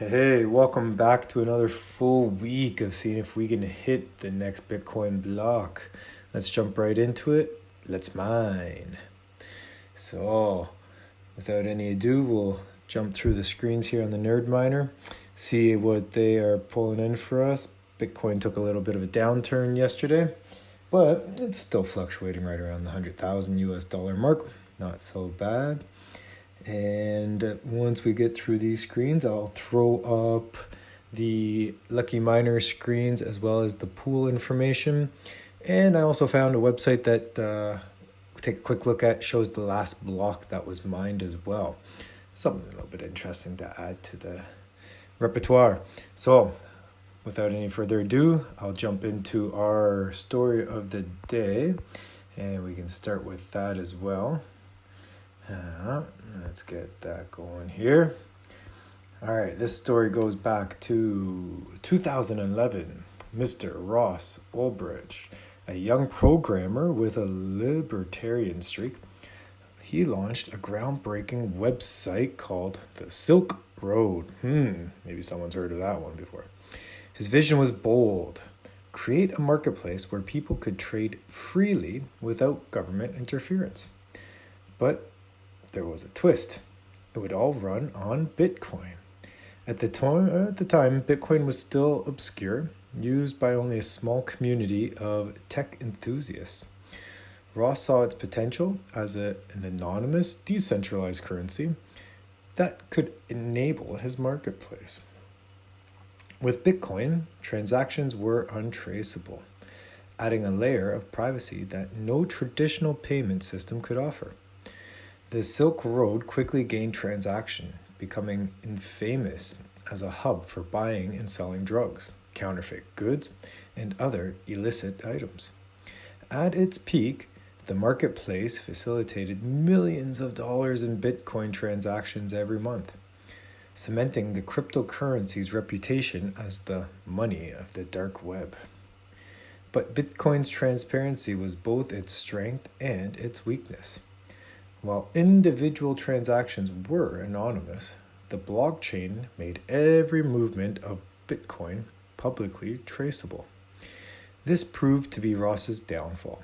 Hey, welcome back to another full week of seeing if we can hit the next Bitcoin block. Let's jump right into it. Let's mine. So, without any ado, we'll jump through the screens here on the Nerdminer, see what they are pulling in for us. Bitcoin took a little bit of a downturn yesterday, but it's still fluctuating right around the 100,000 US dollar mark. Not so bad. And once we get through these screens, I'll throw up the Lucky Miner screens as well as the pool information. And I also found a website that take a quick look at, shows the last block that was mined as well. Something a little bit interesting to add to the repertoire. So without any further ado, I'll jump into our story of the day, and we can start with that as well. Let's get that going here. All right, this story goes back to 2011. Mr. Ross Ulbricht, a young programmer with a libertarian streak, he launched a groundbreaking website called the Silk Road. Maybe someone's heard of that one before. His vision was bold: create a marketplace where people could trade freely without government interference. But there was a twist. It would all run on Bitcoin. At the time, Bitcoin was still obscure, used by only a small community of tech enthusiasts. Ross saw its potential as an anonymous, decentralized currency that could enable his marketplace. With Bitcoin, transactions were untraceable, adding a layer of privacy that no traditional payment system could offer. The Silk Road quickly gained traction, becoming infamous as a hub for buying and selling drugs, counterfeit goods, and other illicit items. At its peak, the marketplace facilitated millions of dollars in Bitcoin transactions every month, cementing the cryptocurrency's reputation as the money of the dark web. But Bitcoin's transparency was both its strength and its weakness. While individual transactions were anonymous, the blockchain made every movement of Bitcoin publicly traceable. This proved to be Ross's downfall.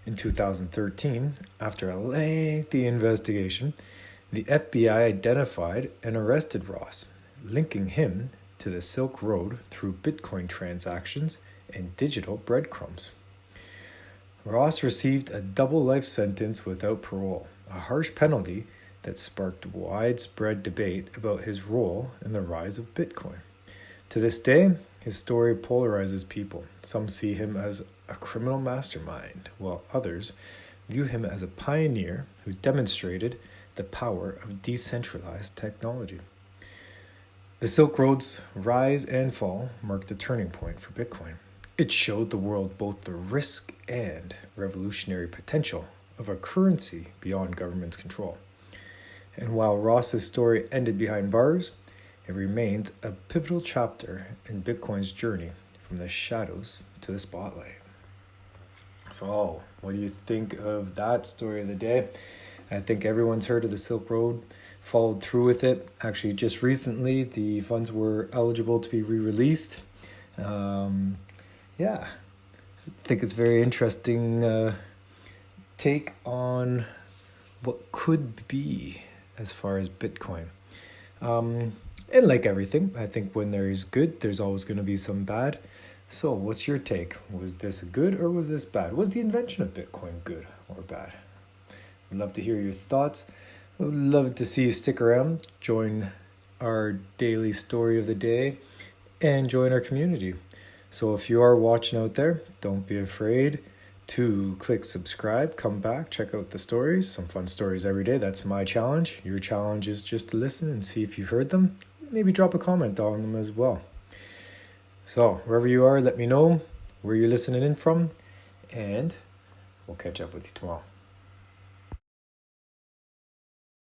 In 2013, after a lengthy investigation, the FBI identified and arrested Ross, linking him to the Silk Road through Bitcoin transactions and digital breadcrumbs. Ross received a double life sentence without parole, a harsh penalty that sparked widespread debate about his role in the rise of Bitcoin. To this day, his story polarizes people. Some see him as a criminal mastermind, while others view him as a pioneer who demonstrated the power of decentralized technology. The Silk Road's rise and fall marked a turning point for Bitcoin. It showed the world both the risk and revolutionary potential of a currency beyond government's control. And while Ross's story ended behind bars, it remains a pivotal chapter in Bitcoin's journey from the shadows to the spotlight. So, what do you think of that story of the day? I think everyone's heard of the Silk Road, followed through with it. Actually, just recently, the funds were eligible to be re-released. I think it's very interesting take on what could be as far as Bitcoin. And like everything, I think when there is good, there's always going to be some bad. So what's your take? Was this good or was this bad? Was the invention of Bitcoin good or bad? I'd love to hear your thoughts. I would love to see you stick around, join our daily story of the day, and join our community. So if you are watching out there, don't be afraid to click subscribe, come back, check out the stories, some fun stories every day. That's my challenge. Your challenge is just to listen and see if you've heard them. Maybe drop a comment on them as well. So wherever you are, let me know where you're listening in from, and we'll catch up with you tomorrow.